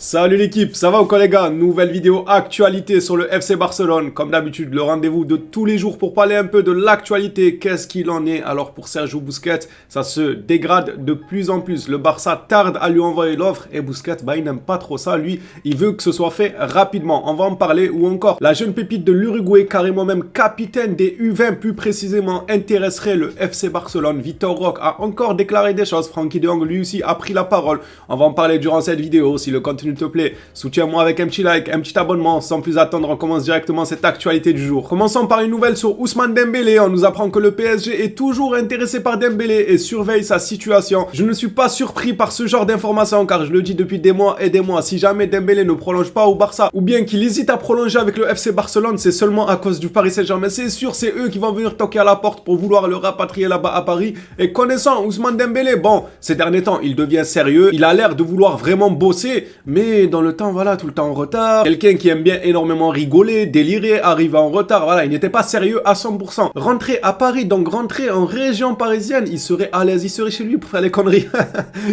Salut l'équipe, ça va ou quoi les gars? Nouvelle vidéo actualité sur le FC Barcelone. Comme d'habitude, le rendez-vous de tous les jours pour parler un peu de l'actualité. Qu'est-ce qu'il en est? Alors pour Sergio Busquets, ça se dégrade de plus en plus. Le Barça tarde à lui envoyer l'offre et Busquets, il n'aime pas trop ça. Lui, il veut que ce soit fait rapidement. On va en parler. Ou encore, la jeune pépite de l'Uruguay, carrément même capitaine des U20 plus précisément, intéresserait le FC Barcelone. Vitor Roque a encore déclaré des choses. Frenkie de Jong lui aussi a pris la parole. On va en parler durant cette vidéo. Si le contenu te plaît, soutiens-moi avec un petit like, un petit abonnement. Sans plus attendre, on commence directement cette actualité du jour. Commençons par une nouvelle sur Ousmane Dembélé. On nous apprend que le PSG est toujours intéressé par Dembélé et surveille sa situation. Je ne suis pas surpris par ce genre d'informations car je le dis depuis des mois et des mois. Si jamais Dembélé ne prolonge pas au Barça ou bien qu'il hésite à prolonger avec le FC Barcelone, c'est seulement à cause du Paris Saint-Germain. C'est sûr, c'est eux qui vont venir toquer à la porte pour vouloir le rapatrier là-bas à Paris. Et connaissant Ousmane Dembélé, bon, ces derniers temps, il devient sérieux. Il a l'air de vouloir vraiment bosser, mais dans le temps, voilà, tout le temps en retard. Quelqu'un qui aime bien énormément rigoler, délirer, arriver en retard, voilà, il n'était pas sérieux à 100%. Rentrer à Paris, donc rentrer en région parisienne, il serait à l'aise, il serait chez lui pour faire les conneries.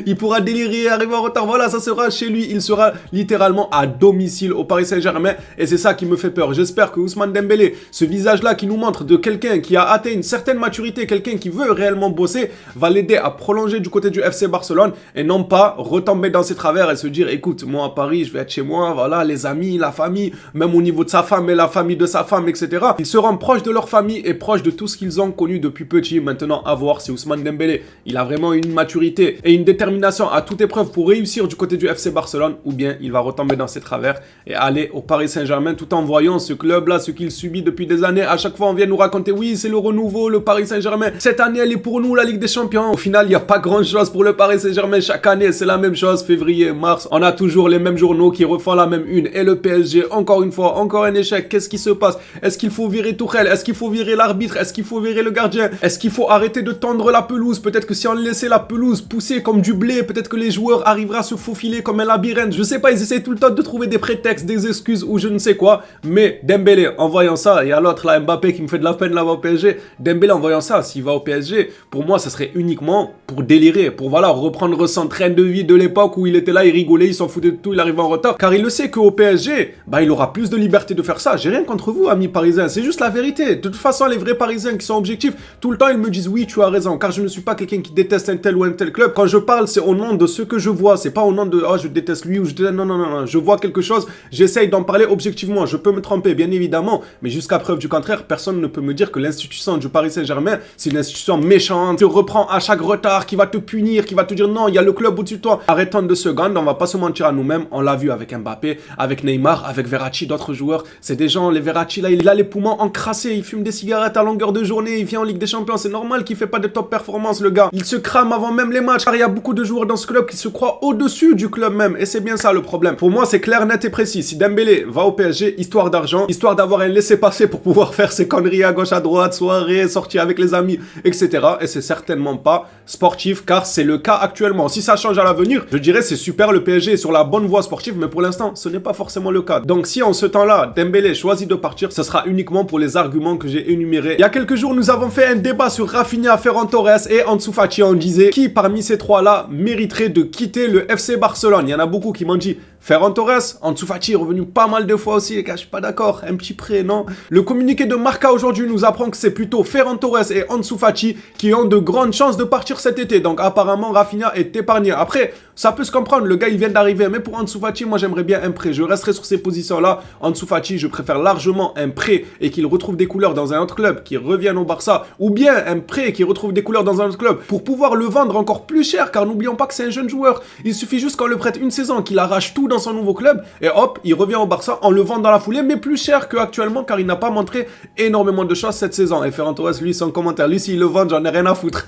Il pourra délirer, arriver en retard, voilà, ça sera chez lui. Il sera littéralement à domicile au Paris Saint-Germain et c'est ça qui me fait peur. J'espère que Ousmane Dembélé, ce visage-là qui nous montre de quelqu'un qui a atteint une certaine maturité, quelqu'un qui veut réellement bosser, va l'aider à prolonger du côté du FC Barcelone et non pas retomber dans ses travers et se dire, écoute, moi à Paris, je vais être chez moi, voilà, les amis, la famille, même au niveau de sa femme et la famille de sa femme, etc. Ils seront proches de leur famille et proches de tout ce qu'ils ont connu depuis petit. Maintenant, à voir si Ousmane Dembélé, il a vraiment une maturité et une détermination à toute épreuve pour réussir du côté du FC Barcelone, ou bien il va retomber dans ses travers et aller au Paris Saint-Germain tout en voyant ce club-là, ce qu'il subit depuis des années. À chaque fois, on vient nous raconter, oui, c'est le renouveau, le Paris Saint-Germain. Cette année, elle est pour nous, la Ligue des Champions. Au final, il n'y a pas grand-chose pour le Paris Saint-Germain. Chaque année, c'est la même chose. Février, mars, on a toujours les mêmes journaux qui refont la même une. Et le PSG, encore une fois, encore un échec. Qu'est-ce qui se passe? Est-ce qu'il faut virer Tuchel? Est-ce qu'il faut virer l'arbitre? Est-ce qu'il faut virer le gardien? Est-ce qu'il faut arrêter de tendre la pelouse? Peut-être que si on laissait la pelouse pousser comme du blé, peut-être que les joueurs arriveraient à se faufiler comme un labyrinthe. Je sais pas, ils essayent tout le temps de trouver des prétextes, des excuses ou je ne sais quoi. Mais Dembélé, en voyant ça, et à l'autre là, Mbappé qui me fait de la peine là-bas au PSG, Dembélé en voyant ça, s'il va au PSG, pour moi, ça serait uniquement pour délirer, pour voilà, reprendre son train de vie de l'époque où il était là, il rigolait, il s'en foutait de tout, il arrivait en retard. Car il le sait qu'au PSG, il aura plus de liberté de faire ça. J'ai rien contre vous, amis parisiens, c'est juste la vérité. De toute façon, les vrais parisiens qui sont objectifs, tout le temps, ils me disent oui, tu as raison, car je ne suis pas quelqu'un qui déteste un tel ou un tel club. Quand je parle, c'est au nom de ce que je vois, c'est pas au nom de, oh, je déteste lui ou je déteste, non, je vois quelque chose, j'essaye d'en parler objectivement. Je peux me tromper, bien évidemment, mais jusqu'à preuve du contraire, personne ne peut me dire que l'institution du Paris Saint-Germain, c'est une institution méchante, qui te reprend à chaque retard, qui va te punir, qui va te dire non, il y a le club au-dessus de toi. Arrêtons de secondes, on va pas se mentir à nous-mêmes, on l'a vu avec Mbappé, avec Neymar, avec Verratti, d'autres joueurs. C'est des gens, les Verratti là, il a les poumons encrassés, il fume des cigarettes à longueur de journée, il vient en Ligue des Champions, c'est normal qu'il fait pas de top performance le gars. Il se crame avant même les matchs, car il y a beaucoup de joueurs dans ce club qui se croient au-dessus du club même, et c'est bien ça le problème. Pour moi, c'est clair, net et précis. Si Dembélé va au PSG, histoire d'argent, histoire d'avoir un laissez-passer pour pouvoir faire ses conneries à gauche à droite, soirée, sortir avec les amis, etc. Et c'est certainement pas sportif, car c'est le cas actuellement. Si ça change à l'avenir, je dirais c'est super, le PSG est sur la bonne voie sportive, mais pour l'instant, ce n'est pas forcément le cas. Donc si en ce temps-là, Dembélé choisit de partir, ce sera uniquement pour les arguments que j'ai énumérés. Il y a quelques jours, nous avons fait un débat sur Rafinha, Ferran Torres et Ansu Fati. On disait qui parmi ces trois-là mériterait de quitter le FC Barcelone. Il y en a beaucoup qui m'ont dit Ferran Torres, Ansu Fati est revenu pas mal de fois aussi, les gars, je suis pas d'accord, un petit prêt, non? Le communiqué de Marca aujourd'hui nous apprend que c'est plutôt Ferran Torres et Ansu Fati qui ont de grandes chances de partir cet été. Donc apparemment, Rafinha est épargné. Après, ça peut se comprendre, le gars il vient d'arriver, mais pour Ansu Fati, moi j'aimerais bien un prêt. Je resterai sur ces positions-là. Ansu Fati, je préfère largement un prêt et qu'il retrouve des couleurs dans un autre club, qu'il revienne au Barça, ou bien un prêt qui retrouve des couleurs dans un autre club pour pouvoir le vendre encore plus cher, car n'oublions pas que c'est un jeune joueur. Il suffit juste qu'on le prête une saison, qu'il arrache tout dans son nouveau club, et hop, il revient au Barça en le vendant dans la foulée, mais plus cher qu'actuellement, car il n'a pas montré énormément de choses cette saison. Et Ferran Torres, lui, son commentaire, lui, s'il le vend, j'en ai rien à foutre.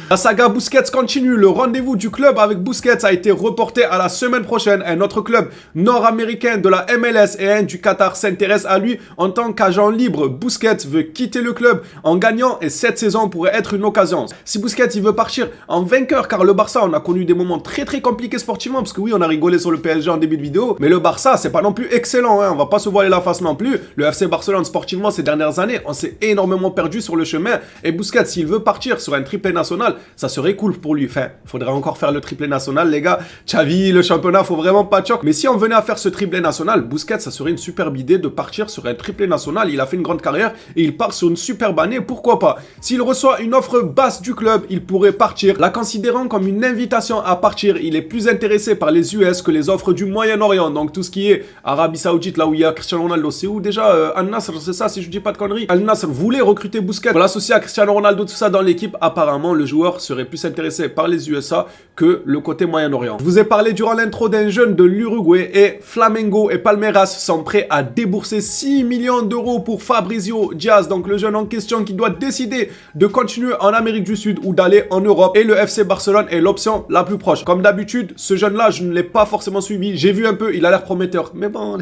La saga Busquets continue. Le rendez-vous du club avec Busquets a été reporté à la semaine prochaine. Un autre club nord-américain de la MLS et un du Qatar s'intéresse à lui en tant qu'agent libre. Busquets veut quitter le club en gagnant et cette saison pourrait être une occasion. Si Busquets il veut partir en vainqueur, car le Barça, on a connu des moments très compliqués sportivement, parce que oui, on a rigolé sur le PSG en début de vidéo, mais le Barça, c'est pas non plus excellent, hein. On va pas se voiler la face non plus. Le FC Barcelone, sportivement, ces dernières années, on s'est énormément perdu sur le chemin. Et Busquets, s'il veut partir sur un triplé national, ça serait cool pour lui. Enfin, faudrait encore faire le triplé national, les gars. Xavi, le championnat, faut vraiment vraiment pas de choc. Mais si on venait à faire ce triplé national, Busquets, ça serait une superbe idée de partir sur un triplé national. Il a fait une grande carrière et il part sur une superbe année, pourquoi pas. S'il reçoit une offre basse du club, il pourrait partir. La considérant comme une invitation à partir, il est plus intéressé par les US que les offres du Moyen-Orient. Donc tout ce qui est Arabie Saoudite, là où il y a Cristiano Ronaldo, c'est où déjà Al-Nassr, c'est ça si je dis pas de conneries. Al-Nassr voulait recruter Busquets pour l'associer à Cristiano Ronaldo, tout ça dans l'équipe. Apparemment, le joueur serait plus intéressé par les USA que le côté Moyen-Orient. Je vous ai parlé durant l'intro d'un jeune de l'Uruguay et Flamengo et Palmeiras sont prêts à débourser 6 millions d'euros pour Fabrizio Diaz, donc le jeune en question qui doit décider de continuer en Amérique du Sud ou d'aller en Europe, et le FC Barcelone est l'option la plus proche. Comme d'habitude, ce jeune-là, je ne l'ai pas forcément suivi, j'ai vu un peu, il a l'air prometteur, mais bon...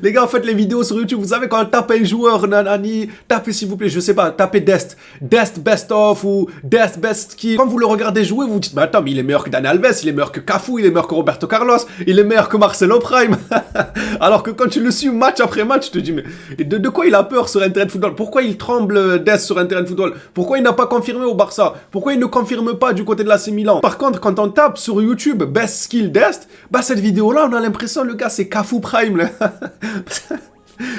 Les gars, faites les vidéos sur YouTube, vous savez, quand on tape un joueur, nanani, tapez s'il vous plaît, je sais pas, tapez Dest Best Of ou Dest Best Skill. Quand vous le regardez jouer, vous dites, mais attends, mais il est meilleur que Dani Alves, il est meilleur que Cafu, il est meilleur que Roberto Carlos, il est meilleur que Marcelo Prime. Alors que quand tu le suis match après match, tu te dis, mais de quoi il a peur sur un terrain de football? Pourquoi il tremble Dest sur un terrain de football? Pourquoi il n'a pas confirmé au Barça? Pourquoi il ne confirme pas du côté de l'AC Milan? Par contre, quand on tape sur YouTube Best Skill Dest, bah cette vidéo-là, on a l'impression, le gars, c'est Cafu Prime, là.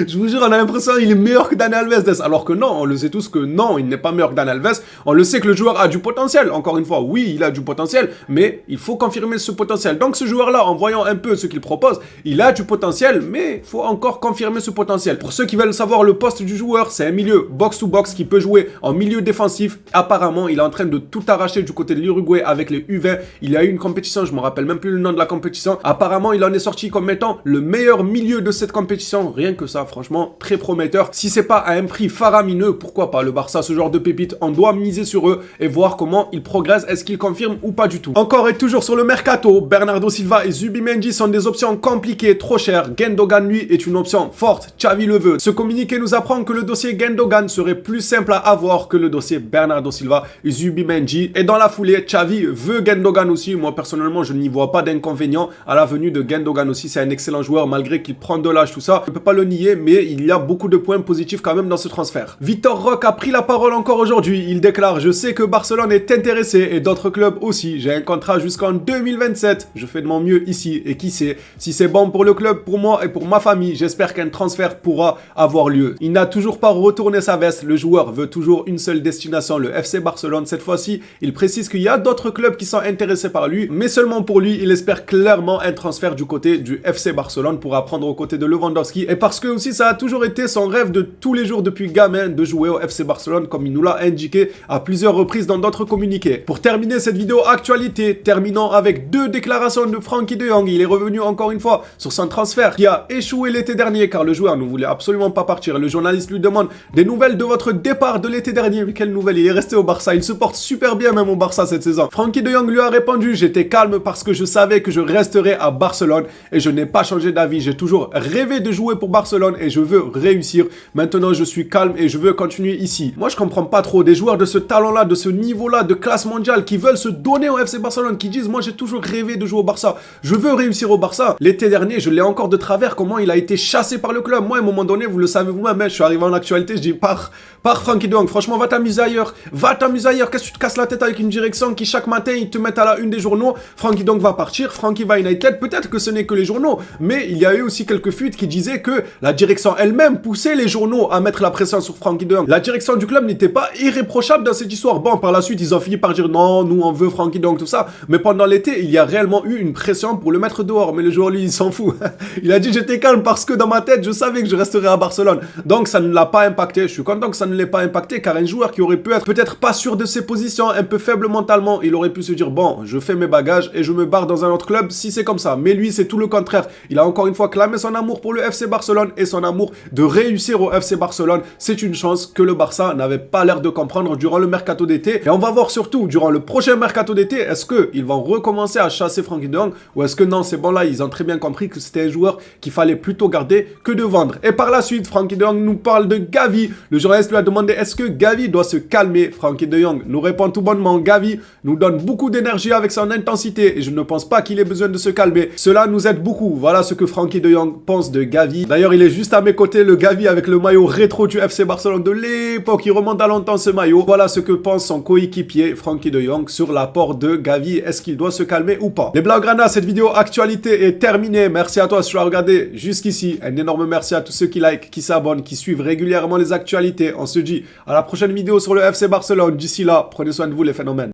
Je vous jure, on a l'impression qu'il est meilleur que Dani Alves. Alors que non, on le sait tous que non, il n'est pas meilleur que Dani Alves. On le sait que le joueur a du potentiel. Encore une fois, oui, il a du potentiel, mais il faut confirmer ce potentiel. Donc ce joueur-là, en voyant un peu ce qu'il propose, il a du potentiel, mais il faut encore confirmer ce potentiel. Pour ceux qui veulent savoir le poste du joueur, c'est un milieu box-to-box qui peut jouer en milieu défensif. Apparemment, il est en train de tout arracher du côté de l'Uruguay avec les U20. Il y a eu une compétition, je me rappelle même plus le nom de la compétition. Apparemment, il en est sorti comme étant le meilleur milieu de cette compétition. Rien que ça, franchement, très prometteur. Si c'est pas à un prix faramineux, pourquoi pas? Le Barça, ce genre de pépite, on doit miser sur eux et voir comment ils progressent. Est-ce qu'ils confirment ou pas du tout? Encore et toujours sur le mercato, Bernardo Silva et Zubimendi sont des options compliquées, trop chères. Gundogan, lui, est une option forte. Xavi le veut. Ce communiqué nous apprend que le dossier Gundogan serait plus simple à avoir que le dossier Bernardo Silva et Zubimendi. Et dans la foulée, Xavi veut Gundogan aussi. Moi, personnellement, je n'y vois pas d'inconvénient à la venue de Gundogan aussi. C'est un excellent joueur, malgré qu'il prend de l'âge, tout ça. Je ne peux pas le nier, mais il y a beaucoup de points positifs quand même dans ce transfert. Victor Roque a pris la parole encore aujourd'hui. Il déclare: je sais que Barcelone est intéressé et d'autres clubs aussi. J'ai un contrat jusqu'en 2027. Je fais de mon mieux ici et qui sait, si c'est bon pour le club, pour moi et pour ma famille, j'espère qu'un transfert pourra avoir lieu. Il n'a toujours pas retourné sa veste. Le joueur veut toujours une seule destination, le FC Barcelone. Cette fois-ci, il précise qu'il y a d'autres clubs qui sont intéressés par lui, mais seulement pour lui, il espère clairement un transfert du côté du FC Barcelone pour apprendre aux côtés de Lewandowski, et parce que aussi ça a toujours été son rêve de tous les jours depuis gamin de jouer au FC Barcelone, comme il nous l'a indiqué à plusieurs reprises dans d'autres communiqués. Pour terminer cette vidéo actualité, terminons avec deux déclarations de Frenkie de Jong. Il est revenu encore une fois sur son transfert qui a échoué l'été dernier car le joueur ne voulait absolument pas partir. Le journaliste lui demande des nouvelles de votre départ de l'été dernier. Mais quelle nouvelle? Il est resté au Barça, il se porte super bien même au Barça cette saison. Frenkie de Jong lui a répondu: j'étais calme parce que je savais que je resterais à Barcelone et je n'ai pas changé d'avis. J'ai toujours rêvé de jouer pour Barcelone et je veux réussir. Maintenant, je suis calme et je veux continuer ici. Moi, je comprends pas trop des joueurs de ce talent-là, de ce niveau-là, de classe mondiale, qui veulent se donner au FC Barcelone, qui disent: moi, j'ai toujours rêvé de jouer au Barça. Je veux réussir au Barça. L'été dernier, je l'ai encore de travers, comment il a été chassé par le club. Moi, à un moment donné, vous le savez vous-même, je suis arrivé en actualité, je dis: pars Frenkie de Jong. Franchement, va t'amuser ailleurs. Va t'amuser ailleurs. Qu'est-ce que tu te casses la tête avec une direction qui, chaque matin, ils te mettent à la une des journaux? Frenkie de Jong va partir, Frenkie va à United. Peut-être que ce n'est que les journaux, mais il y a eu aussi quelques fuites qui disaient que la direction elle-même poussait les journaux à mettre la pression sur Frenkie de Jong. La direction du club n'était pas irréprochable dans cette histoire. Bon, par la suite, ils ont fini par dire: non, nous on veut Frenkie de Jong, tout ça. Mais pendant l'été, il y a réellement eu une pression pour le mettre dehors. Mais le joueur, lui, il s'en fout. Il a dit: j'étais calme parce que dans ma tête, je savais que je resterais à Barcelone. Donc ça ne l'a pas impacté. Je suis content que ça ne l'ait pas impacté, car un joueur qui aurait pu être peut-être pas sûr de ses positions, un peu faible mentalement, il aurait pu se dire: bon, je fais mes bagages et je me barre dans un autre club si c'est comme ça. Mais lui, c'est tout le contraire. Il a encore une fois clamé son amour pour le FC Barcelone et son amour de réussir au FC Barcelone. C'est une chance que le Barça n'avait pas l'air de comprendre durant le mercato d'été. Et on va voir surtout durant le prochain mercato d'été, est-ce qu'ils vont recommencer à chasser Frenkie de Jong, ou est-ce que non, c'est bon là, ils ont très bien compris que c'était un joueur qu'il fallait plutôt garder que de vendre. Et par la suite, Frenkie de Jong nous parle de Gavi. Le journaliste lui a demandé: est-ce que Gavi doit se calmer? Frenkie de Jong nous répond tout bonnement: Gavi nous donne beaucoup d'énergie avec son intensité et je ne pense pas qu'il ait besoin de se calmer. Cela nous aide beaucoup. Voilà ce que Frenkie de Jong pense de Gavi. D'ailleurs, il il est juste à mes côtés, le Gavi avec le maillot rétro du FC Barcelone de l'époque. Il remonte à longtemps ce maillot. Voilà ce que pense son coéquipier Frenkie de Jong sur l'apport de Gavi. Est-ce qu'il doit se calmer ou pas? Les Blaugrana, cette vidéo actualité est terminée. Merci à toi si tu as regardé jusqu'ici. Un énorme merci à tous ceux qui like, qui s'abonnent, qui suivent régulièrement les actualités. On se dit à la prochaine vidéo sur le FC Barcelone. D'ici là, prenez soin de vous les phénomènes.